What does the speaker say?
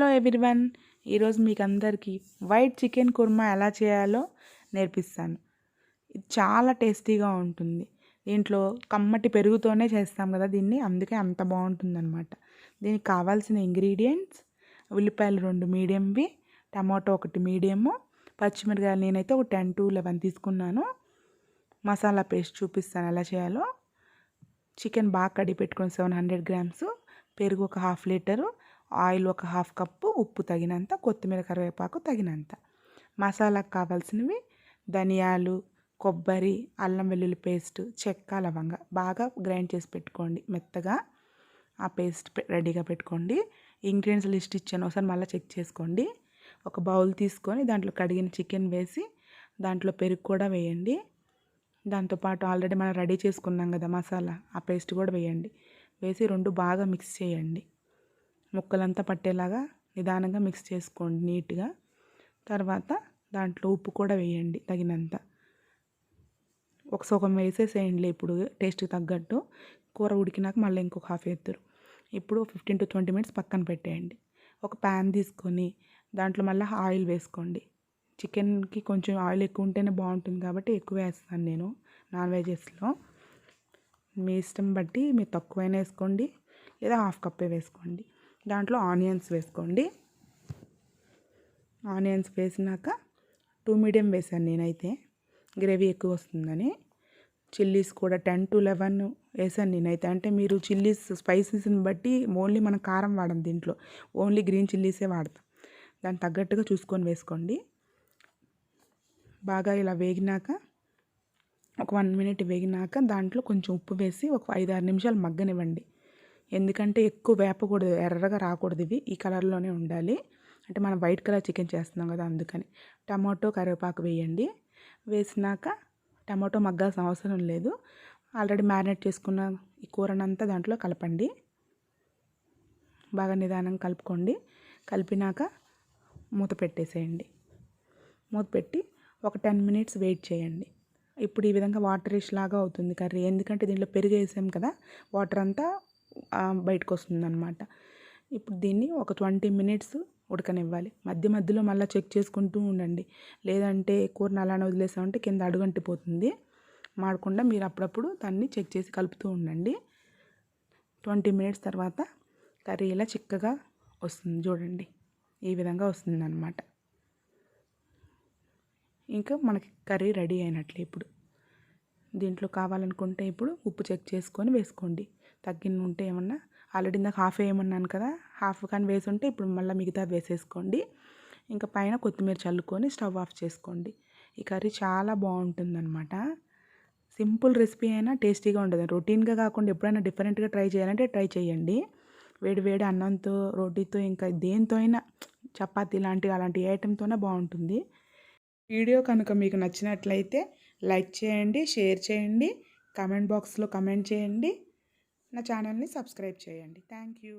Hello everyone, ఈరోజు మీకు అందరికీ వైట్ చికెన్ కుర్మా ఎలా చేయాలో నేర్పిస్తాను. ఇది చాలా టేస్టీగా ఉంటుంది. దీంట్లో కమ్మటి పెరుగుతోనే చేస్తాం కదా దీన్ని, అందుకే అంత బాగుంటుందన్నమాట. దీనికి కావాల్సిన ఇంగ్రీడియంట్స్: ఉల్లిపాయలు 2 మీడియంవి, టమాటో 1 మీడియము, పచ్చిమిరకాయలు నేనైతే ఒక 10 to 11 తీసుకున్నాను. మసాలా పేస్ట్ చూపిస్తాను ఎలా చేయాలో. చికెన్ బాగా కడిగి పెట్టుకొని 700 grams, పెరుగు ఒక 1/2 లీటరు, ఆయిల్ ఒక 1/2 కప్పు, ఉప్పు తగినంత, కొత్తిమీర కరివేపాకు తగినంత. మసాలాకు కావాల్సినవి ధనియాలు, కొబ్బరి, అల్లం వెల్లుల్లి పేస్ట్, చెక్క, లవంగ బాగా గ్రైండ్ చేసి పెట్టుకోండి మెత్తగా. ఆ పేస్ట్ రెడీగా పెట్టుకోండి. ఇంగ్రీడియంట్స్ లిస్ట్ ఇచ్చాను, ఒకసారి మళ్ళీ చెక్ చేసుకోండి. ఒక బౌల్ తీసుకొని దాంట్లో కడిగిన చికెన్ వేసి దాంట్లో పెరుగు కూడా వేయండి. దాంతోపాటు ఆల్రెడీ మనం రెడీ చేసుకున్నాం కదా మసాలా, ఆ పేస్ట్ కూడా వేయండి. వేసి 2 బాగా మిక్స్ చేయండి. ముక్కలంతా పట్టేలాగా నిదానంగా మిక్స్ చేసుకోండి నీట్గా. తర్వాత దాంట్లో ఉప్పు కూడా వేయండి తగినంత. ఒక సగం వేసేసేయండి ఇప్పుడు టేస్ట్కి తగ్గట్టు. కూర ఉడికినాక మళ్ళీ ఇంకొక హాఫ్ ఎత్తురు. ఇప్పుడు 15 to 20 minutes పక్కన పెట్టేయండి. ఒక ప్యాన్ తీసుకొని దాంట్లో మళ్ళీ ఆయిల్ వేసుకోండి. చికెన్కి కొంచెం ఆయిల్ ఎక్కువ ఉంటేనే బాగుంటుంది కాబట్టి ఎక్కువ వేస్తాను నేను నాన్ వెజెస్లో. మీ ఇష్టం బట్టి మీరు తక్కువైనా వేసుకోండి లేదా 1/2 కప్పే వేసుకోండి. దాంట్లో ఆనియన్స్ వేసుకోండి. ఆనియన్స్ వేసినాక 2 మీడియం వేసాను నేనైతే, గ్రేవీ ఎక్కువ వస్తుందని. చిల్లీస్ కూడా 10 to 11 వేసాను నేనైతే. అంటే మీరు చిల్లీస్ స్పైసెస్ని బట్టి ఓన్లీ మనం కారం వాడం దీంట్లో, ఓన్లీ గ్రీన్ చిల్లీసే వాడతాం. దానికి తగ్గట్టుగా చూసుకొని వేసుకోండి. బాగా ఇలా వేగినాక ఒక 1 minute వేగినాక దాంట్లో కొంచెం ఉప్పు వేసి ఒక 5-6 నిమిషాలు మగ్గనివ్వండి. ఎందుకంటే ఎక్కువ వేపకూడదు, ఎర్రగా రాకూడదు, ఇవి ఈ కలర్లోనే ఉండాలి. అంటే మనం వైట్ కలర్ చికెన్ చేస్తున్నాం కదా అందుకని. టమాటో కరివేపాకు వేయండి. వేసినాక టమాటో మగ్గాల్సిన అవసరం లేదు, ఆల్రెడీ మ్యారినేట్ చేసుకున్న ఈ కూరనంతా దాంట్లో కలపండి. బాగా నిదానంగా కలుపుకోండి. కలిపినాక మూత పెట్టేసేయండి. మూత పెట్టి ఒక 10 minutes వెయిట్ చేయండి. ఇప్పుడు ఈ విధంగా వాటరిష్ లాగా అవుతుంది కర్రీ, ఎందుకంటే దీంట్లో పెరుగు వేసాం కదా, వాటర్ అంతా బయటకు వస్తుంది అనమాట. ఇప్పుడు దీన్ని ఒక 20 minutes ఉడకనివ్వాలి. మధ్య మధ్యలో మళ్ళీ చెక్ చేసుకుంటూ ఉండండి, లేదంటే కూరని అలానే వదిలేసామంటే కింద అడుగంటిపోతుంది. మాడకుండా మీరు అప్పుడప్పుడు దాన్ని చెక్ చేసి కలుపుతూ ఉండండి. 20 minutes తర్వాత కర్రీ ఇలా చిక్కగా వస్తుంది చూడండి, ఈ విధంగా వస్తుంది అన్నమాట. ఇంకా మనకి కర్రీ రెడీ అయినట్లే. ఇప్పుడు దీంట్లో కావాలనుకుంటే ఇప్పుడు ఉప్పు చెక్ చేసుకొని వేసుకోండి. తగ్గిన ఉంటే ఏమన్నా, ఆల్రెడీ నాకు హాఫ్ వేయమన్నాను కదా, హాఫ్ కానీ వేసి ఉంటే ఇప్పుడు మళ్ళీ మిగతాది వేసేసుకోండి. ఇంకా పైన కొత్తిమీర చల్లుకొని స్టవ్ ఆఫ్ చేసుకోండి. ఈ కర్రీ చాలా బాగుంటుందన్నమాట. సింపుల్ రెసిపీ అయినా టేస్టీగా ఉంటుంది. రొటీన్గా కాకుండా ఎప్పుడైనా డిఫరెంట్గా ట్రై చేయాలంటే ట్రై చేయండి. వేడి వేడి అన్నంతో, రోటీతో, ఇంకా దేంతో అయినా, చపాతీ అలాంటి ఐటెంతోనే బాగుంటుంది. వీడియో కనుక మీకు నచ్చినట్లయితే లైక్ చేయండి, షేర్ చేయండి, కామెంట్ బాక్స్లో కామెంట్ చేయండి, నా ఛానల్ని సబ్స్క్రైబ్ చేయండి. Thank you.